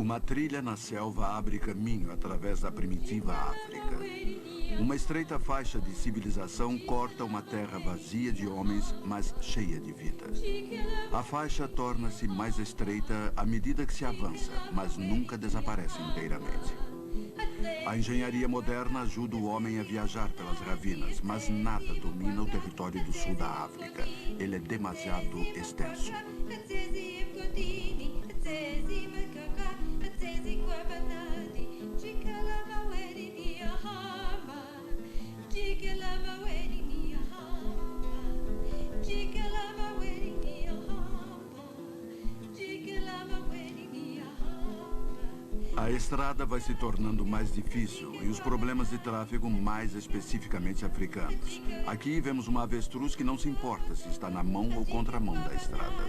Uma trilha na selva abre caminho através da primitiva África. Uma estreita faixa de civilização corta uma terra vazia de homens, mas cheia de vida. A faixa torna-se mais estreita à medida que se avança, mas nunca desaparece inteiramente. A engenharia moderna ajuda o homem a viajar pelas ravinas, mas nada domina o território do sul da África. Ele é demasiado extenso. A estrada vai se tornando mais difícil e os problemas de tráfego mais especificamente africanos. Aqui vemos uma avestruz que não se importa se está na mão ou contramão da estrada.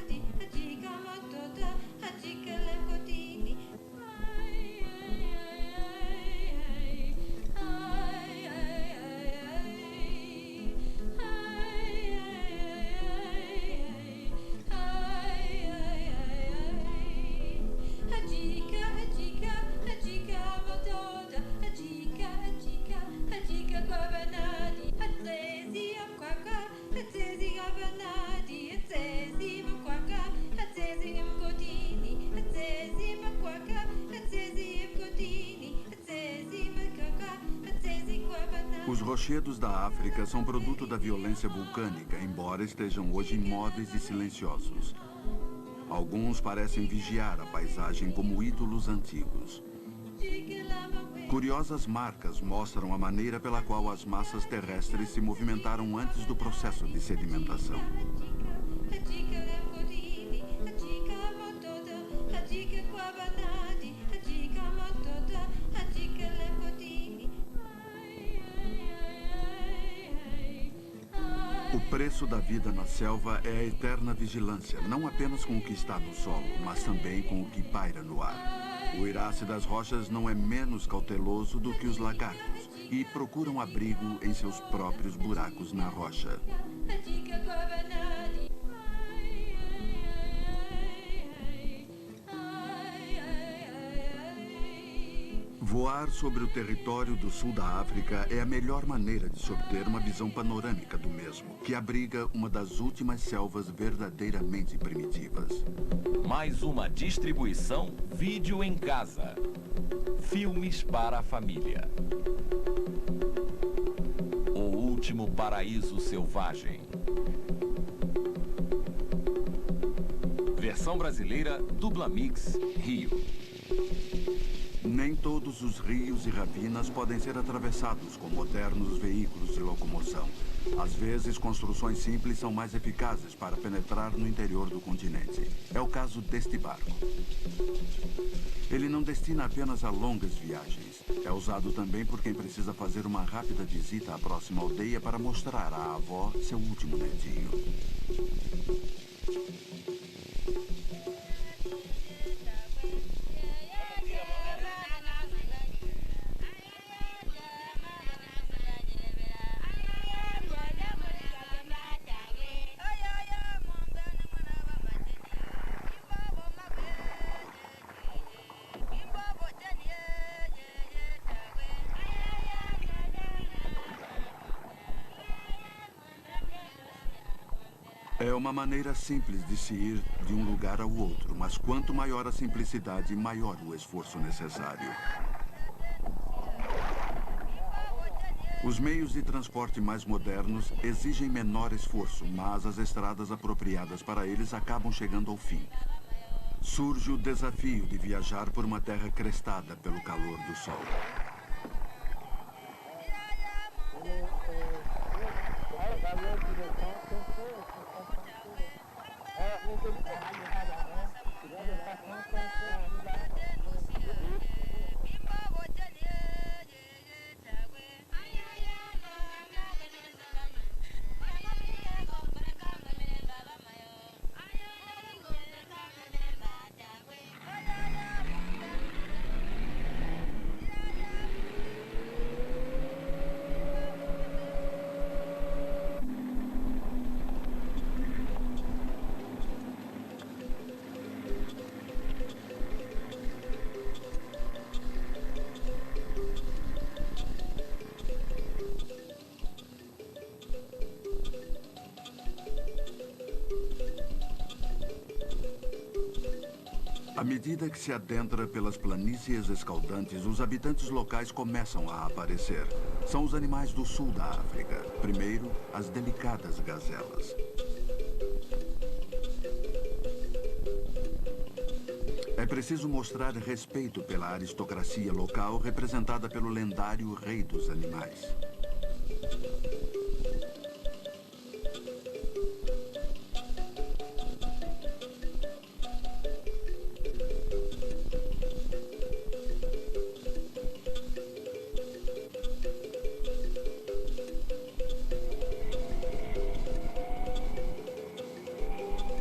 Os rochedos da África são produto da violência vulcânica, embora estejam hoje imóveis e silenciosos. Alguns parecem vigiar a paisagem como ídolos antigos. Curiosas marcas mostram a maneira pela qual as massas terrestres se movimentaram antes do processo de sedimentação. O preço da vida na selva é a eterna vigilância, não apenas com o que está no solo, mas também com o que paira no ar. O irace das rochas não é menos cauteloso do que os lagartos e procuram abrigo em seus próprios buracos na rocha. Voar sobre o território do sul da África é a melhor maneira de se obter uma visão panorâmica do mesmo, que abriga uma das últimas selvas verdadeiramente primitivas. Mais uma distribuição Vídeo em Casa. Filmes para a família. O Último Paraíso Selvagem. Versão brasileira Dublamix Rio. Nem todos os rios e ravinas podem ser atravessados com modernos veículos de locomoção. Às vezes, construções simples são mais eficazes para penetrar no interior do continente. É o caso deste barco. Ele não destina apenas a longas viagens. É usado também por quem precisa fazer uma rápida visita à próxima aldeia para mostrar à avó seu último netinho. É uma maneira simples de se ir de um lugar ao outro, mas quanto maior a simplicidade, maior o esforço necessário. Os meios de transporte mais modernos exigem menor esforço, mas as estradas apropriadas para eles acabam chegando ao fim. Surge o desafio de viajar por uma terra crestada pelo calor do sol. À medida que se adentra pelas planícies escaldantes, os habitantes locais começam a aparecer. São os animais do sul da África. Primeiro, as delicadas gazelas. É preciso mostrar respeito pela aristocracia local, representada pelo lendário rei dos animais.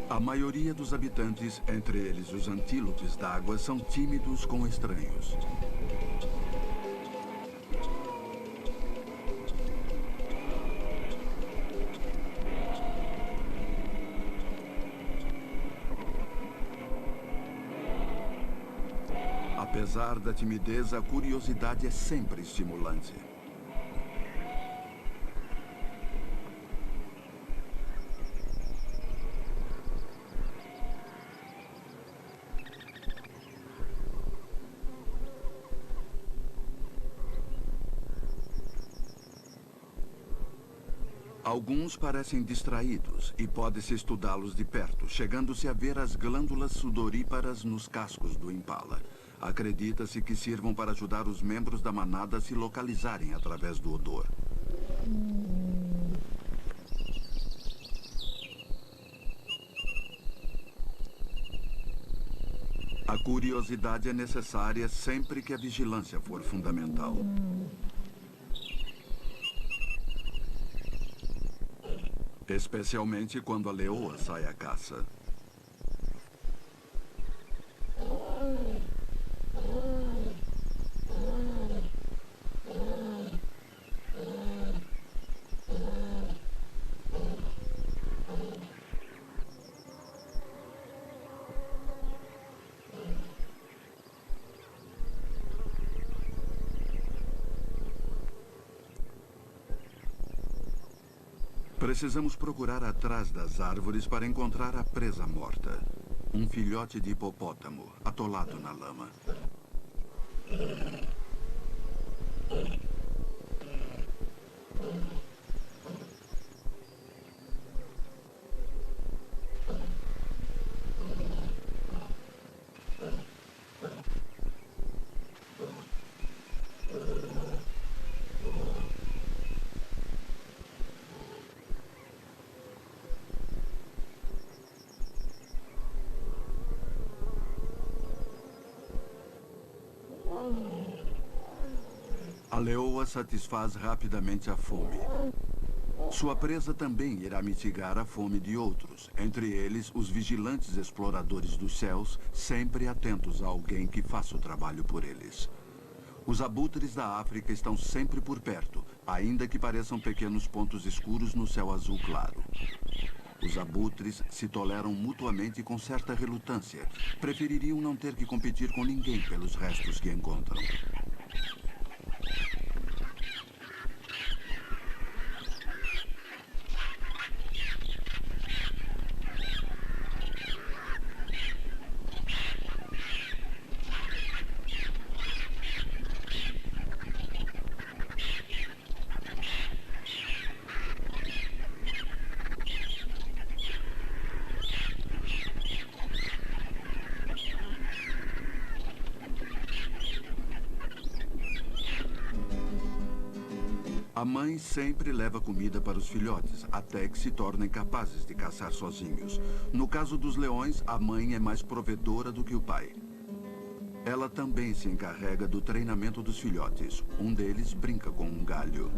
A maioria dos habitantes, entre eles os antílopes d'água, são tímidos com estranhos. Apesar da timidez, a curiosidade é sempre estimulante. Alguns parecem distraídos e pode-se estudá-los de perto, chegando-se a ver as glândulas sudoríparas nos cascos do impala. Acredita-se que sirvam para ajudar os membros da manada a se localizarem através do odor. A curiosidade é necessária sempre que a vigilância for fundamental. Especialmente quando a leoa sai à caça. Precisamos procurar atrás das árvores para encontrar a presa morta. Um filhote de hipopótamo, atolado na lama. A leoa satisfaz rapidamente a fome. Sua presa também irá mitigar a fome de outros, entre eles os vigilantes exploradores dos céus, sempre atentos a alguém que faça o trabalho por eles. Os abutres da África estão sempre por perto, ainda que pareçam pequenos pontos escuros no céu azul claro. Os abutres se toleram mutuamente com certa relutância. Prefeririam não ter que competir com ninguém pelos restos que encontram. A mãe sempre leva comida para os filhotes, até que se tornem capazes de caçar sozinhos. No caso dos leões, a mãe é mais provedora do que o pai. Ela também se encarrega do treinamento dos filhotes. Um deles brinca com um galho.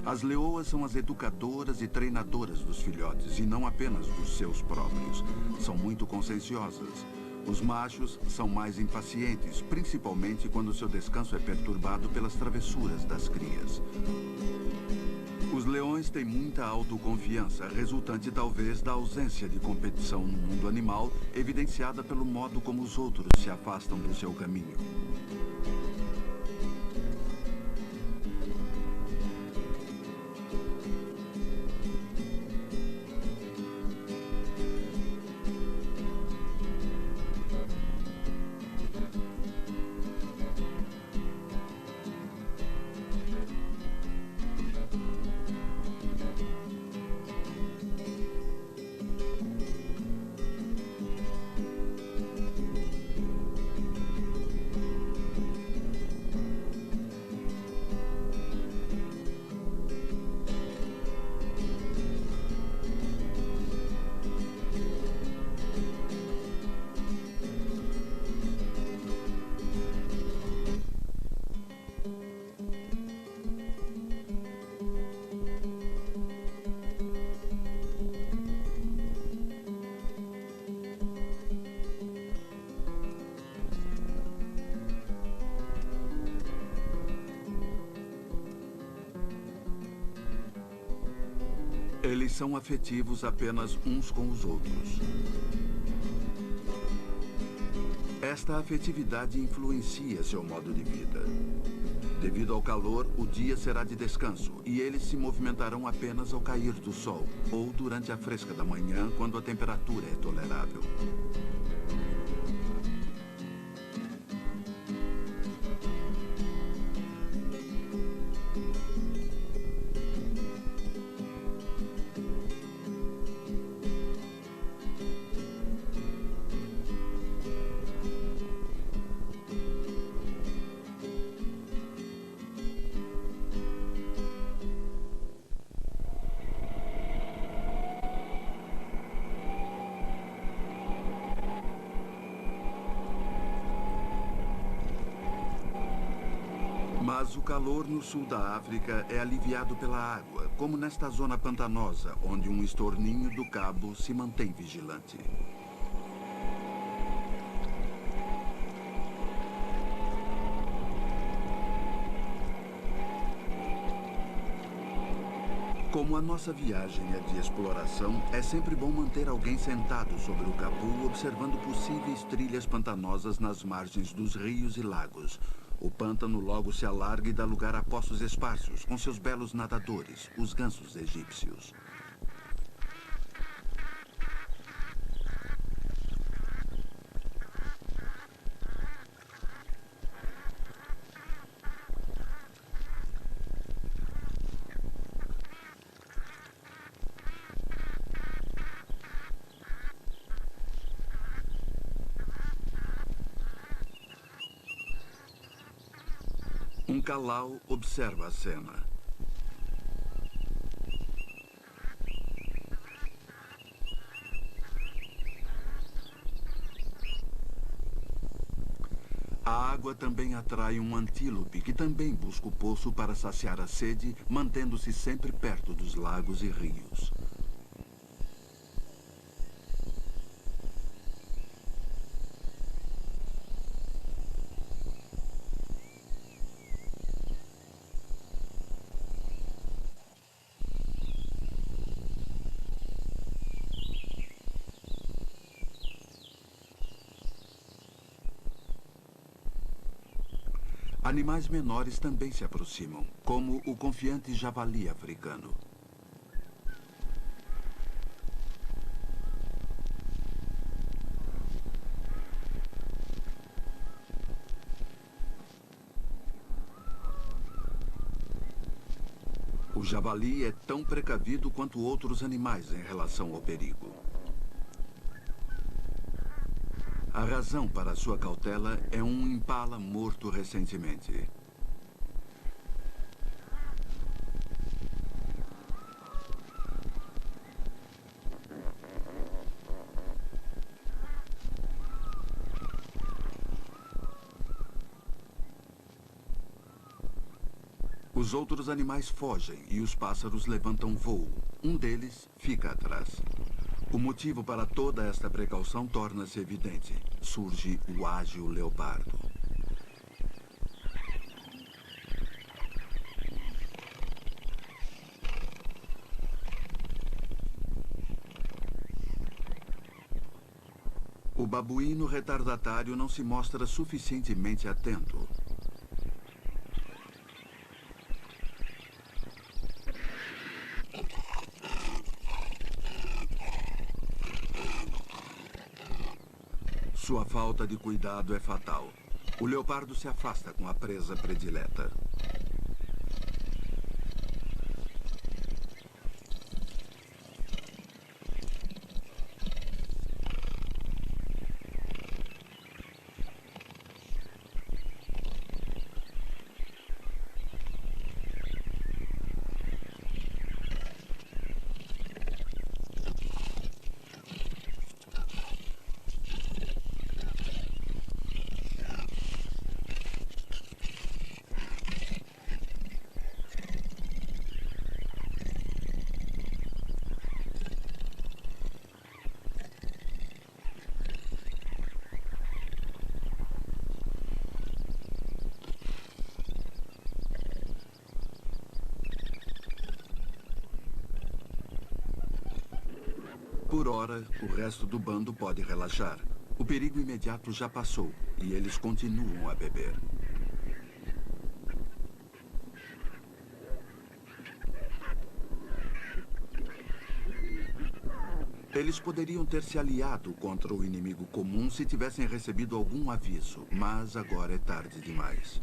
As leoas são as educadoras e treinadoras dos filhotes, e não apenas dos seus próprios. São muito conscienciosas. Os machos são mais impacientes, principalmente quando seu descanso é perturbado pelas travessuras das crias. Os leões têm muita autoconfiança, resultante talvez da ausência de competição no mundo animal, evidenciada pelo modo como os outros se afastam do seu caminho. Eles são afetivos apenas uns com os outros. Esta afetividade influencia seu modo de vida. Devido ao calor, o dia será de descanso e eles se movimentarão apenas ao cair do sol ou durante a fresca da manhã, quando a temperatura é tolerável. Mas o calor no sul da África é aliviado pela água, como nesta zona pantanosa, onde um estorninho do cabo se mantém vigilante. Como a nossa viagem é de exploração, é sempre bom manter alguém sentado sobre o capô, observando possíveis trilhas pantanosas nas margens dos rios e lagos. O pântano logo se alarga e dá lugar a poços esparsos, com seus belos nadadores, os gansos egípcios. Um calau observa a cena. A água também atrai um antílope, que também busca o poço para saciar a sede, mantendo-se sempre perto dos lagos e rios. Animais menores também se aproximam, como o confiante javali africano. O javali é tão precavido quanto outros animais em relação ao perigo. A razão para sua cautela é um impala morto recentemente. Os outros animais fogem e os pássaros levantam voo. Um deles fica atrás. O motivo para toda esta precaução torna-se evidente. Surge o ágil leopardo. O babuíno retardatário não se mostra suficientemente atento. Sua falta de cuidado é fatal. O leopardo se afasta com a presa predileta. Por hora, o resto do bando pode relaxar. O perigo imediato já passou e eles continuam a beber. Eles poderiam ter se aliado contra o inimigo comum se tivessem recebido algum aviso, mas agora é tarde demais.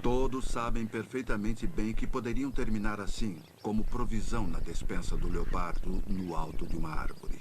Todos sabem perfeitamente bem que poderiam terminar assim, como provisão na despensa do leopardo no alto de uma árvore.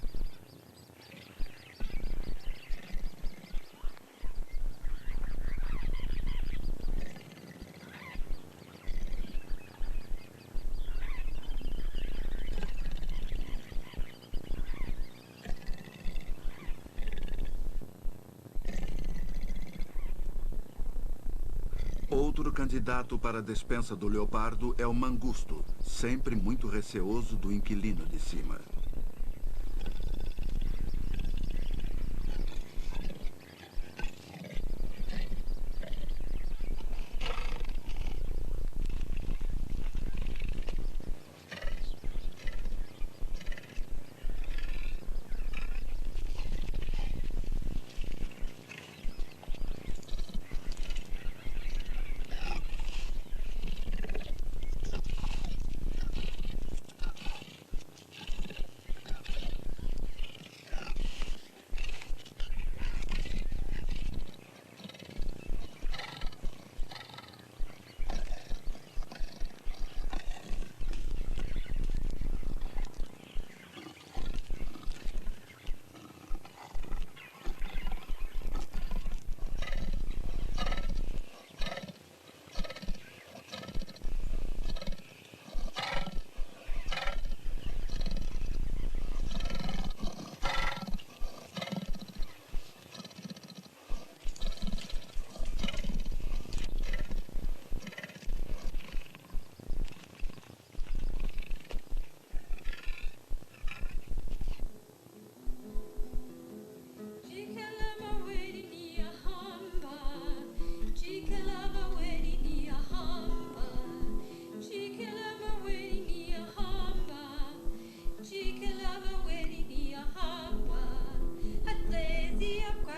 Outro candidato para a despensa do leopardo é o mangusto, sempre muito receoso do inquilino de cima.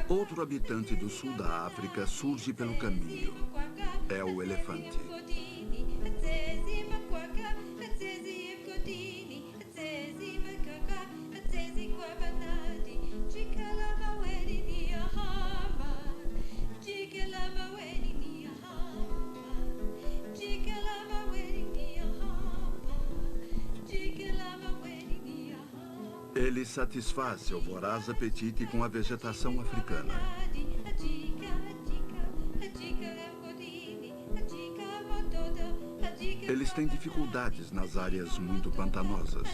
Outro habitante do sul da África surge pelo caminho. É o elefante. Ele satisfaz seu voraz apetite com a vegetação africana. Eles têm dificuldades nas áreas muito pantanosas.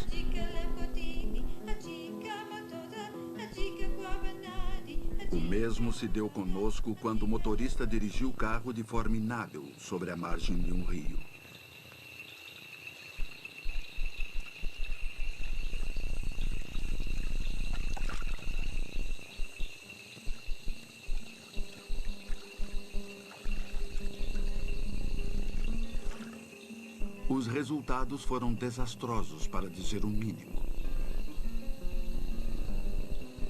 O mesmo se deu conosco quando o motorista dirigiu o carro de forma inábil sobre a margem de um rio. Os resultados foram desastrosos, para dizer o mínimo.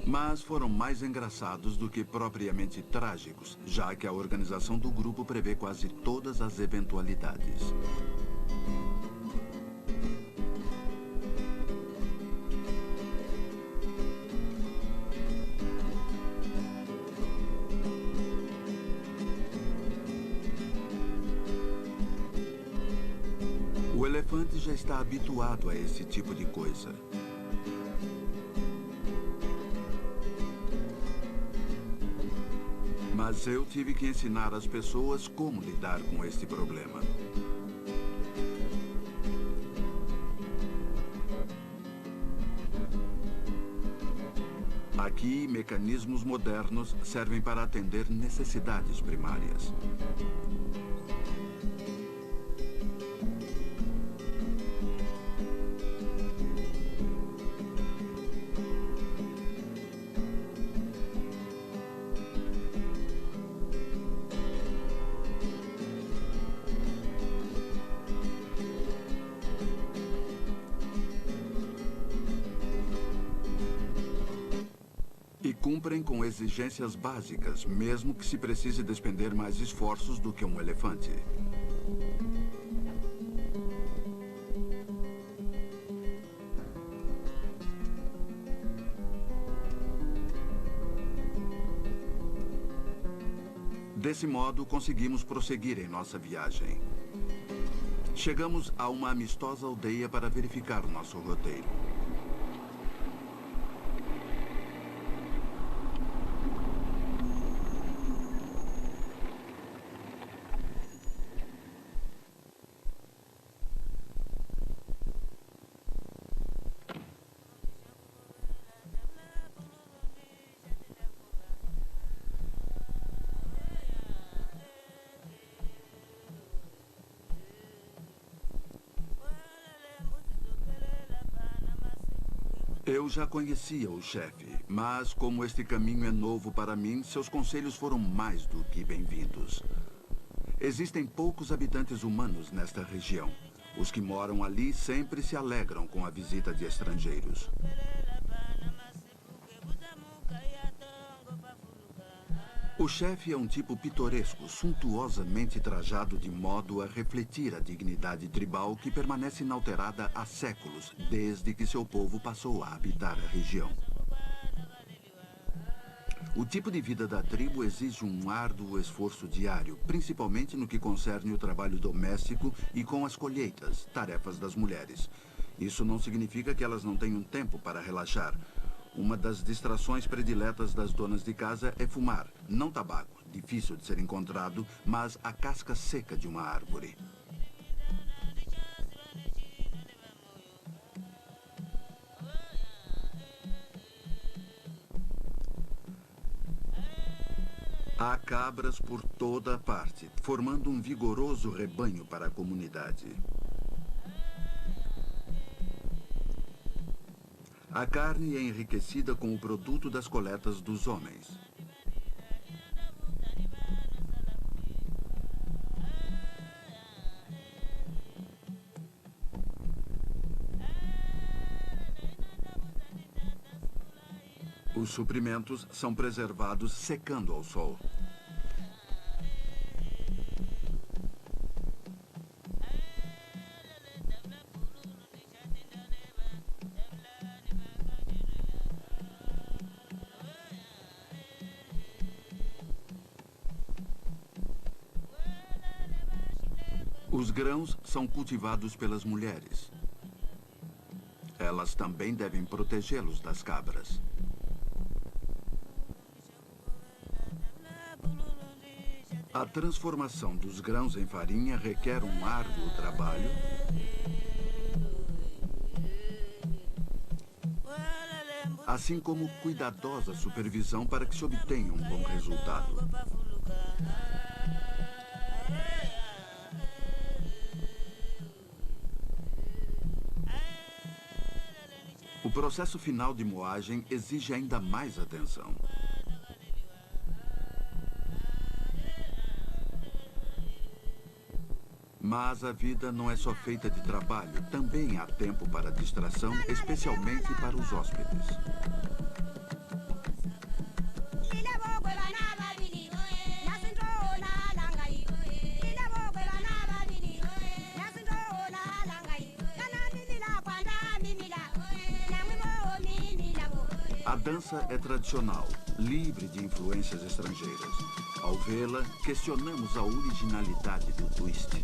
Mas foram mais engraçados do que propriamente trágicos, já que a organização do grupo prevê quase todas as eventualidades. O elefante já está habituado a esse tipo de coisa. Mas eu tive que ensinar as pessoas como lidar com este problema. Aqui, mecanismos modernos servem para atender necessidades primárias. cumprem com exigências básicas, mesmo que se precise despender mais esforços do que um elefante. Desse modo, conseguimos prosseguir em nossa viagem. Chegamos a uma amistosa aldeia para verificar nosso roteiro. Eu já conhecia o chefe, mas como este caminho é novo para mim, seus conselhos foram mais do que bem-vindos. Existem poucos habitantes humanos nesta região. Os que moram ali sempre se alegram com a visita de estrangeiros. O chefe é um tipo pitoresco, suntuosamente trajado de modo a refletir a dignidade tribal que permanece inalterada há séculos, desde que seu povo passou a habitar a região. O tipo de vida da tribo exige um árduo esforço diário, principalmente no que concerne o trabalho doméstico e com as colheitas, tarefas das mulheres. Isso não significa que elas não tenham tempo para relaxar. Uma das distrações prediletas das donas de casa é fumar, não tabaco, difícil de ser encontrado, mas a casca seca de uma árvore. Há cabras por toda a parte, formando um vigoroso rebanho para a comunidade. A carne é enriquecida com o produto das coletas dos homens. Os suprimentos são preservados secando ao sol. Os grãos são cultivados pelas mulheres. Elas também devem protegê-los das cabras. A transformação dos grãos em farinha requer um árduo trabalho assim como cuidadosa supervisão para que se obtenha um bom resultado. O processo final de moagem exige ainda mais atenção. Mas a vida não é só feita de trabalho, também há tempo para distração, especialmente para os hóspedes. A dança é tradicional, livre de influências estrangeiras. Ao vê-la, questionamos a originalidade do twist.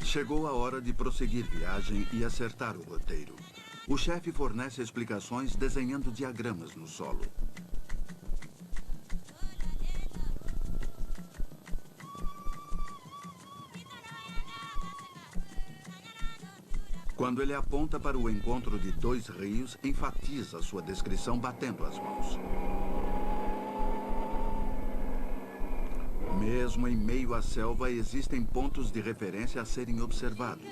Chegou a hora de prosseguir viagem e acertar o roteiro. O chefe fornece explicações desenhando diagramas no solo. Quando ele aponta para o encontro de dois rios, enfatiza sua descrição batendo as mãos. Mesmo em meio à selva, existem pontos de referência a serem observados.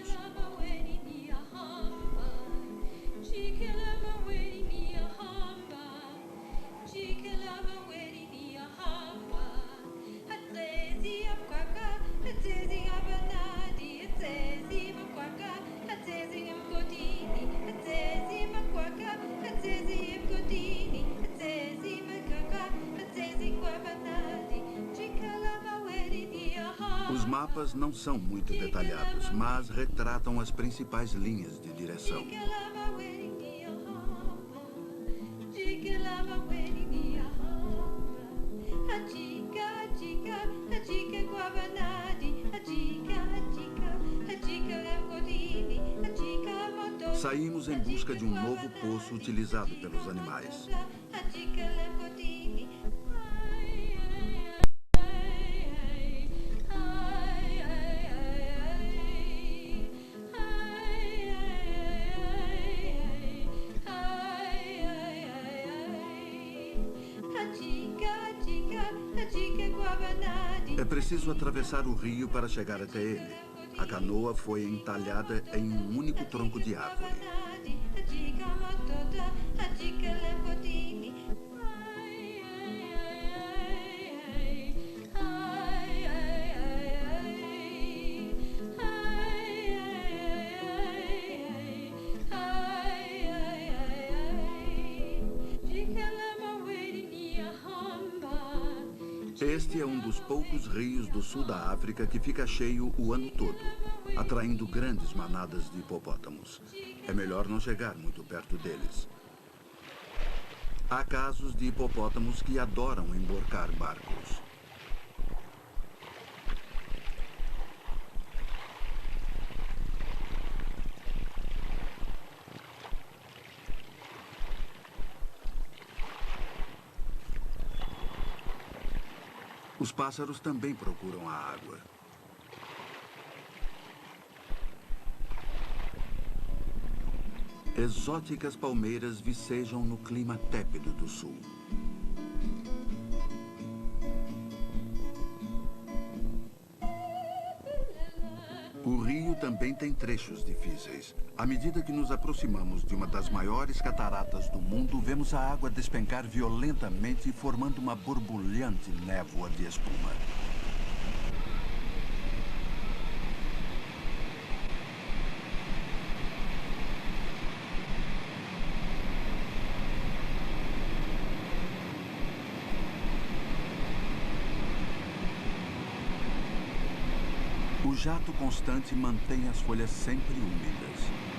Os mapas não são muito detalhados, mas retratam as principais linhas de direção. Saímos em busca de um novo poço utilizado pelos animais. É preciso atravessar o rio para chegar até ele. A canoa foi entalhada em um único tronco de árvore. Este é um dos poucos rios do sul da África que fica cheio o ano todo, atraindo grandes manadas de hipopótamos. É melhor não chegar muito perto deles. Há casos de hipopótamos que adoram emborcar barcos. Os pássaros também procuram a água. Exóticas palmeiras vicejam no clima tépido do sul. O rio também tem trechos difíceis. À medida que nos aproximamos de uma das maiores cataratas do mundo, vemos a água despencar violentamente, formando uma borbulhante névoa de espuma. O jato constante mantém as folhas sempre úmidas.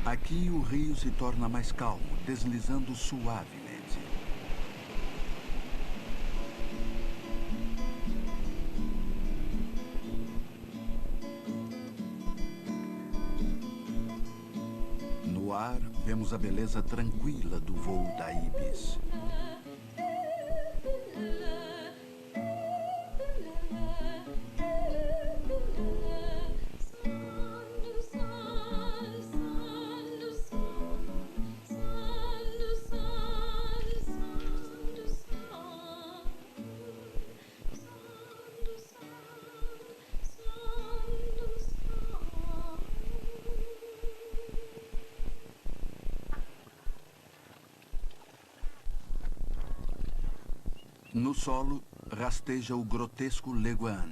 Aqui o rio se torna mais calmo, deslizando suavemente. No ar, vemos a beleza tranquila do voo da ibis. No solo, rasteja o grotesco leguan.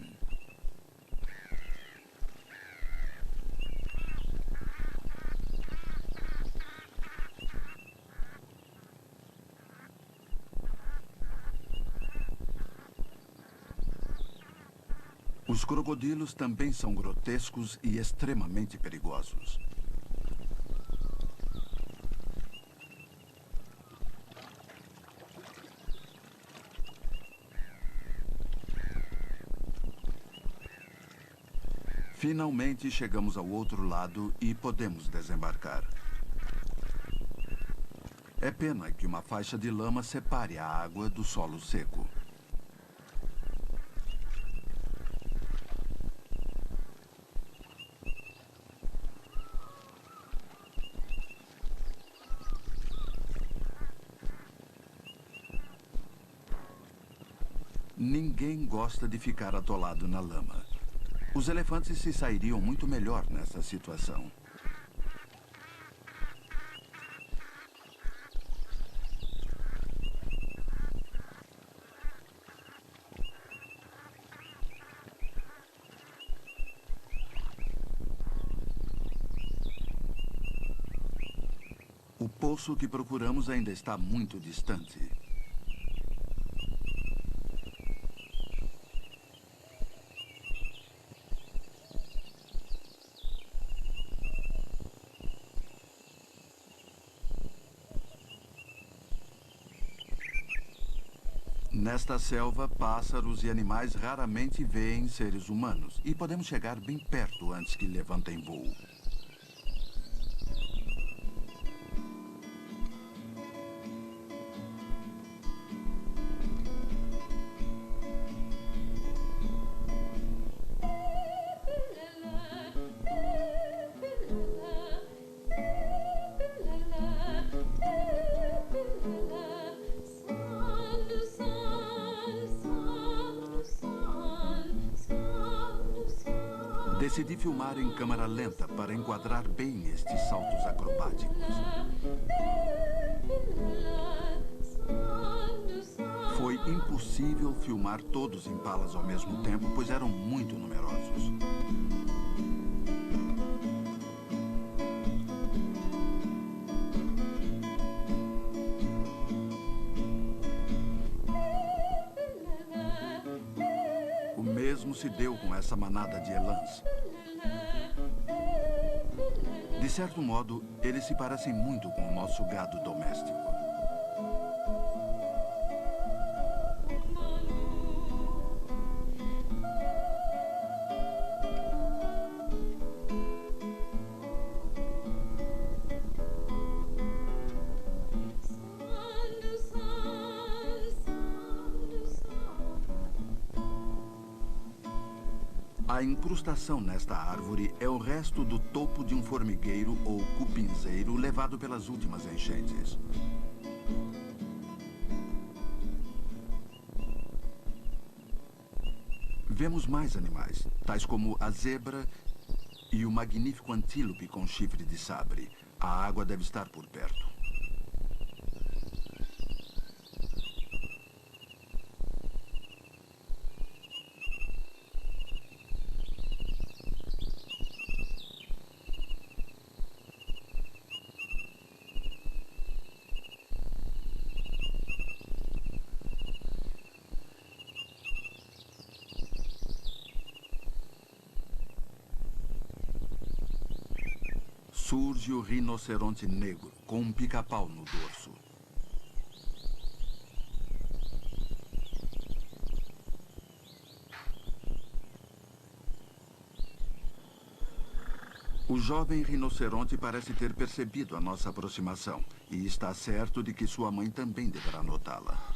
Os crocodilos também são grotescos e extremamente perigosos. Finalmente chegamos ao outro lado e podemos desembarcar. É pena que uma faixa de lama separe a água do solo seco. Ninguém gosta de ficar atolado na lama. Os elefantes se sairiam muito melhor nessa situação. O poço que procuramos ainda está muito distante. Nesta selva, pássaros e animais raramente veem seres humanos e podemos chegar bem perto antes que levantem voo. Decidi filmar em câmera lenta para enquadrar bem estes saltos acrobáticos. Foi impossível filmar todos os impalas ao mesmo tempo, pois eram muito numerosos. O mesmo se deu com essa manada de elãs. De certo modo, eles se parecem muito com o nosso gado doméstico. A incrustação nesta árvore é o resto do topo de um formigueiro ou cupinzeiro levado pelas últimas enchentes. Vemos mais animais, tais como a zebra e o magnífico antílope com chifre de sabre. A água deve estar por perto. Surge o rinoceronte negro, com um pica-pau no dorso. O jovem rinoceronte parece ter percebido a nossa aproximação e está certo de que sua mãe também deverá notá-la.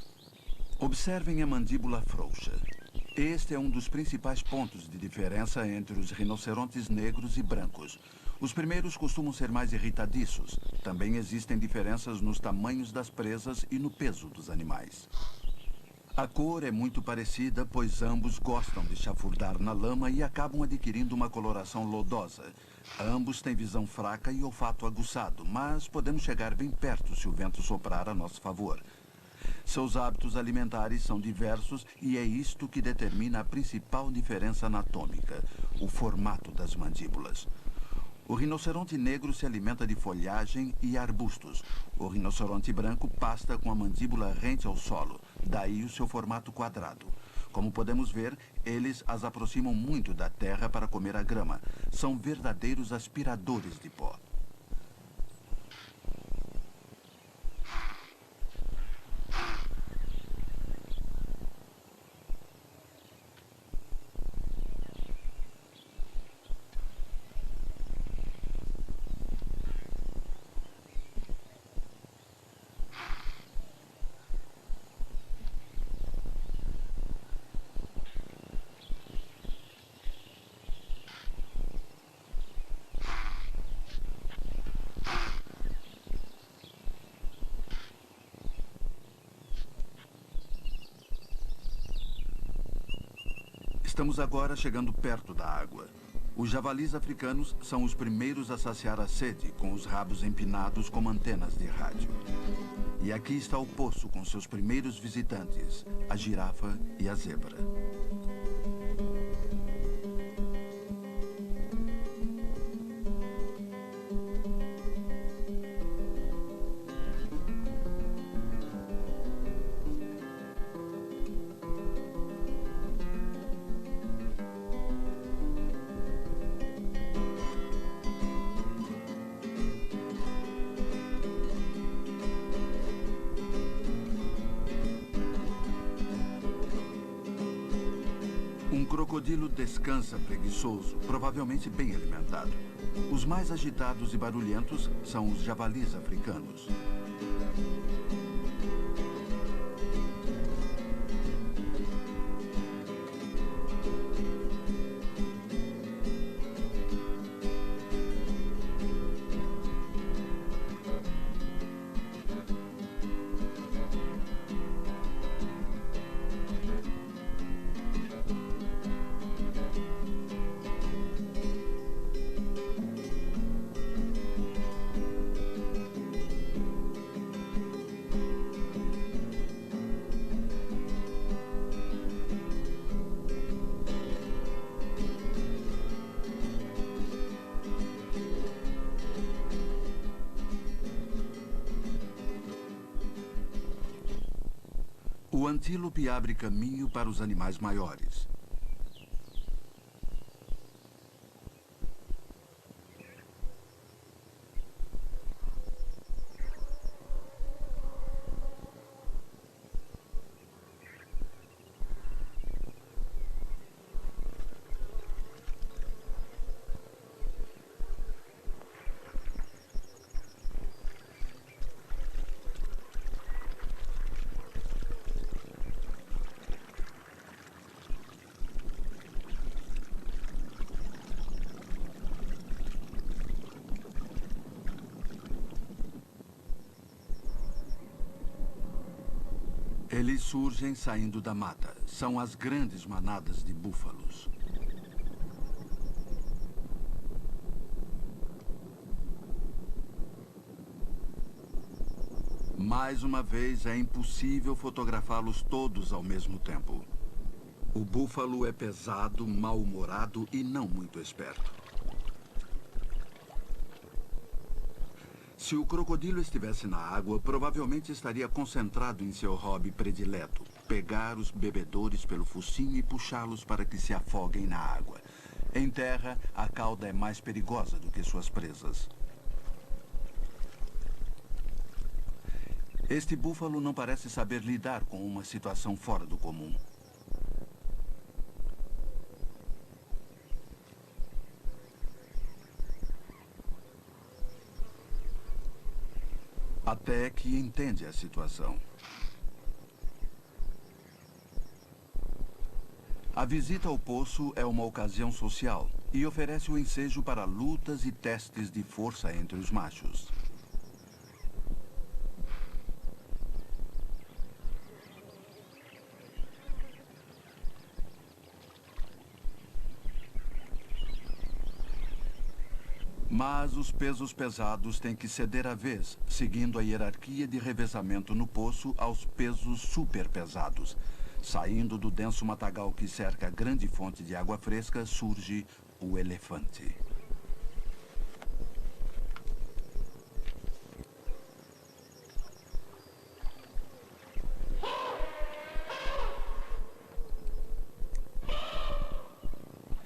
Observem a mandíbula frouxa. Este é um dos principais pontos de diferença entre os rinocerontes negros e brancos. Os primeiros costumam ser mais irritadiços. Também existem diferenças nos tamanhos das presas e no peso dos animais. A cor é muito parecida, pois ambos gostam de chafurdar na lama e acabam adquirindo uma coloração lodosa. Ambos têm visão fraca e olfato aguçado, mas podemos chegar bem perto se o vento soprar a nosso favor. Seus hábitos alimentares são diversos e é isto que determina a principal diferença anatômica, o formato das mandíbulas. O rinoceronte negro se alimenta de folhagem e arbustos. O rinoceronte branco pasta com a mandíbula rente ao solo, daí o seu formato quadrado. Como podemos ver, eles as aproximam muito da terra para comer a grama. São verdadeiros aspiradores de pó. Estamos agora chegando perto da água. Os javalis africanos são os primeiros a saciar a sede, com os rabos empinados como antenas de rádio. E aqui está o poço com seus primeiros visitantes, a girafa e a zebra. Um crocodilo descansa preguiçoso, provavelmente bem alimentado. Os mais agitados e barulhentos são os javalis africanos. O antílope abre caminho para os animais maiores. Eles surgem saindo da mata. São as grandes manadas de búfalos. Mais uma vez, é impossível fotografá-los todos ao mesmo tempo. O búfalo é pesado, mal-humorado e não muito esperto. Se o crocodilo estivesse na água, provavelmente estaria concentrado em seu hobby predileto, pegar os bebedores pelo focinho e puxá-los para que se afoguem na água. Em terra, a cauda é mais perigosa do que suas presas. Este búfalo não parece saber lidar com uma situação fora do comum. Até que entende a situação. A visita ao poço é uma ocasião social e oferece o ensejo para lutas e testes de força entre os machos. Mas os pesos pesados têm que ceder à vez, seguindo a hierarquia de revezamento no poço aos pesos superpesados. Saindo do denso matagal que cerca a grande fonte de água fresca, surge o elefante.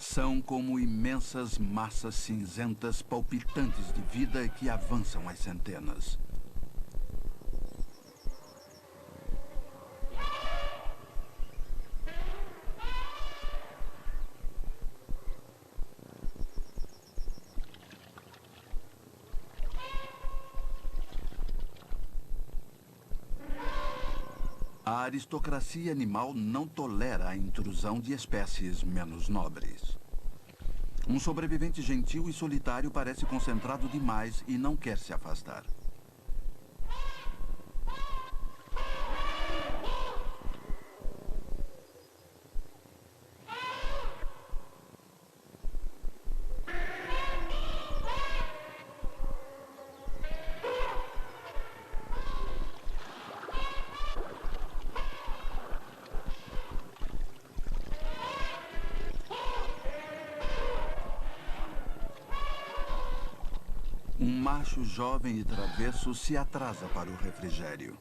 São como imensas massas cinzentas palpitantes de vida que avançam às centenas. A aristocracia animal não tolera a intrusão de espécies menos nobres. Um sobrevivente gentil e solitário parece concentrado demais e não quer se afastar. Um macho jovem e travesso se atrasa para o refrigério.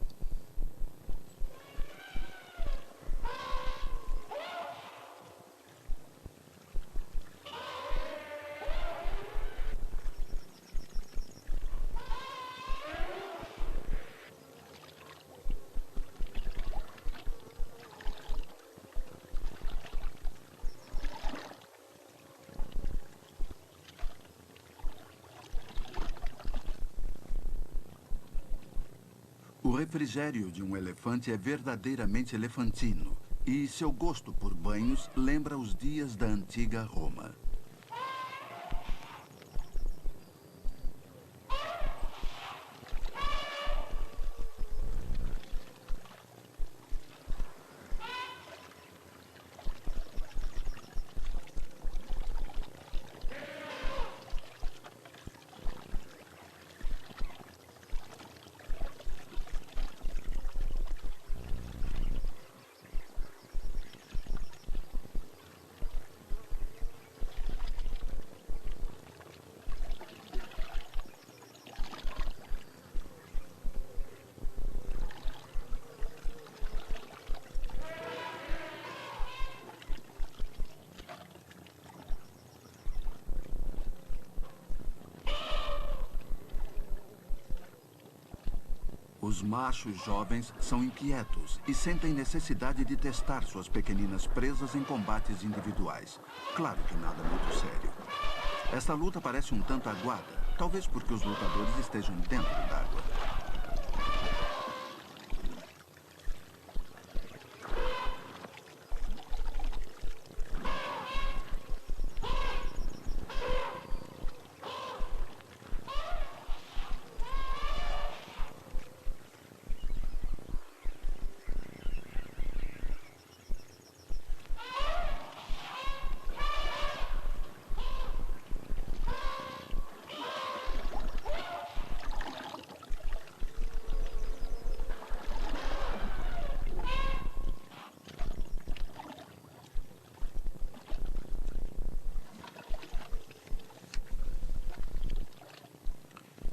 O refrigério de um elefante é verdadeiramente elefantino, e seu gosto por banhos lembra os dias da antiga Roma. Os machos jovens são inquietos e sentem necessidade de testar suas pequeninas presas em combates individuais. Claro que nada muito sério. Esta luta parece um tanto aguada, talvez porque os lutadores estejam dentro d'água.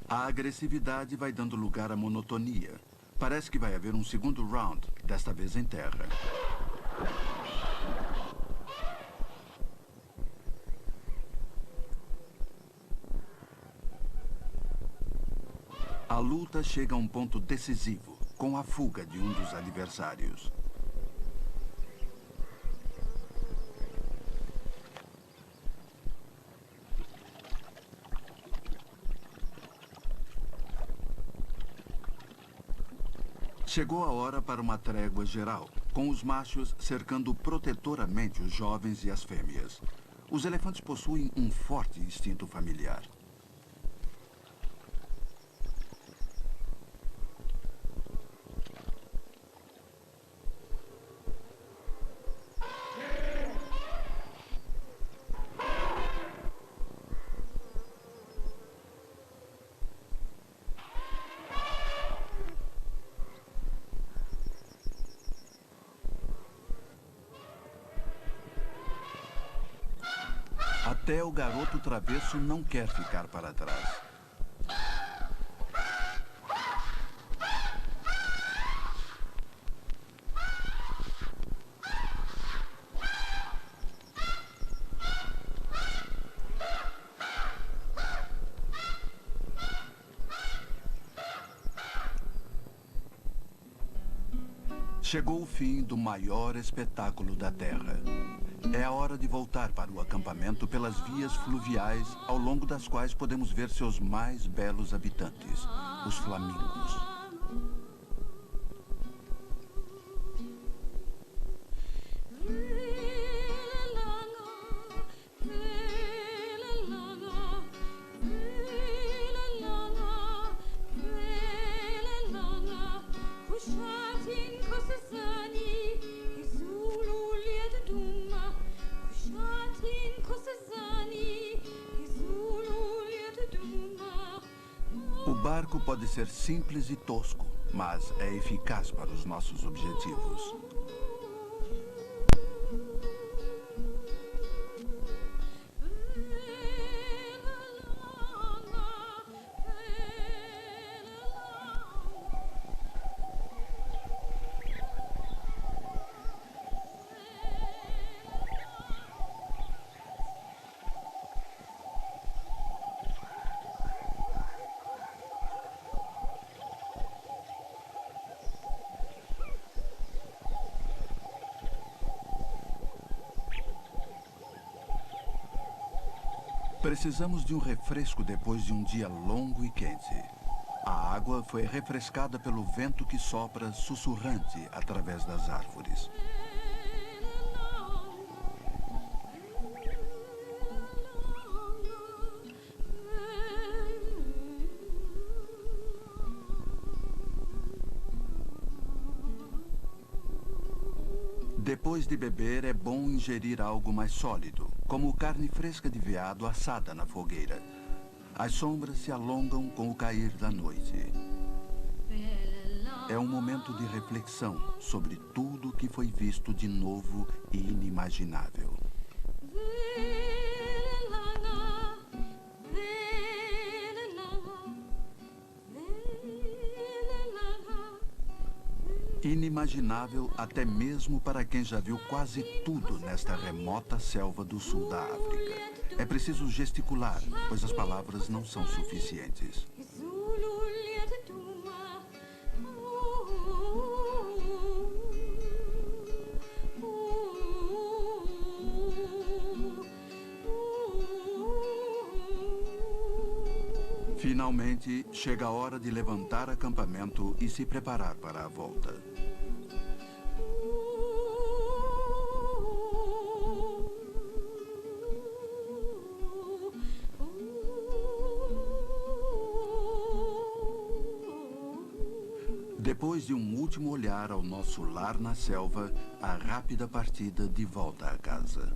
A agressividade vai dando lugar à monotonia. Parece que vai haver um segundo round, desta vez em terra. A luta chega a um ponto decisivo, com a fuga de um dos adversários. Chegou a hora para uma trégua geral, com os machos cercando protetoramente os jovens e as fêmeas. Os elefantes possuem um forte instinto familiar. Até o garoto travesso não quer ficar para trás. Chegou o fim do maior espetáculo da Terra. É a hora de voltar para o acampamento pelas vias fluviais, ao longo das quais podemos ver seus mais belos habitantes, os flamingos. O barco pode ser simples e tosco, mas é eficaz para os nossos objetivos. Precisamos de um refresco depois de um dia longo e quente. A água foi refrescada pelo vento que sopra sussurrante através das árvores. Depois de beber, é bom ingerir algo mais sólido, como carne fresca de veado assada na fogueira. As sombras se alongam com o cair da noite. É um momento de reflexão sobre tudo que foi visto de novo e inimaginável. Inimaginável até mesmo para quem já viu quase tudo nesta remota selva do sul da África. É preciso gesticular, pois as palavras não são suficientes. Finalmente, chega a hora de levantar acampamento e se preparar para a volta. Depois de um último olhar ao nosso lar na selva, a rápida partida de volta a casa.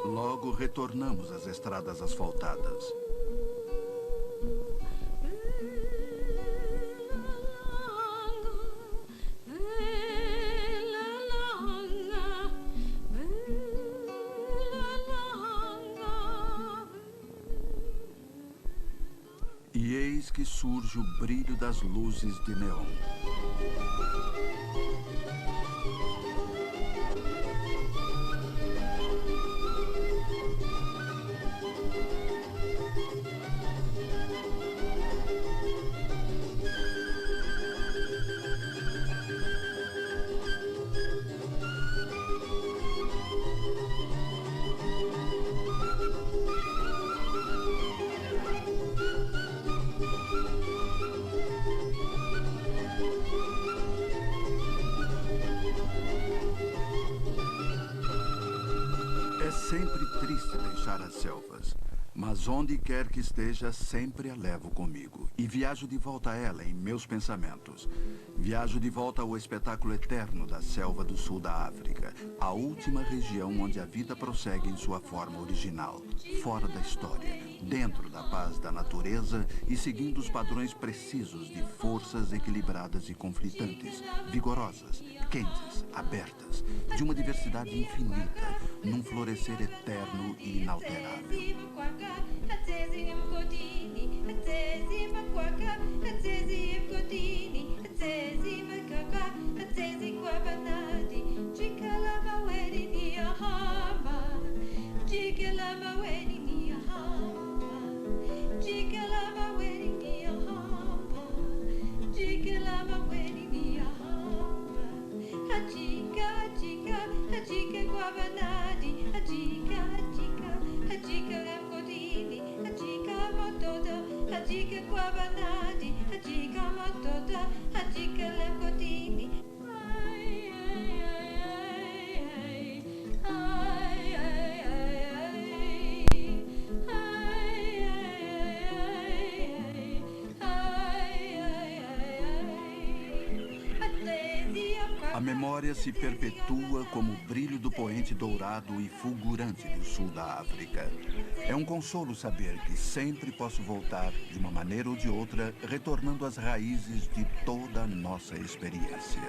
Logo retornamos às estradas asfaltadas. E eis que surge o brilho das luzes de neon. deixar as selvas. Mas onde quer que esteja, sempre a levo comigo. E viajo de volta a ela em meus pensamentos. Viajo de volta ao espetáculo eterno da selva do sul da África. A última região onde a vida prossegue em sua forma original. Fora da história. Dentro da paz da natureza e seguindo os padrões precisos de forças equilibradas e conflitantes. Vigorosas, quentes, abertas. De uma diversidade infinita. Num florescer eterno e inalterável. A memória se perpetua como o brilho do poente dourado e fulgurante do sul da África. É um consolo saber que sempre posso voltar, de uma maneira ou de outra, retornando às raízes de toda a nossa experiência.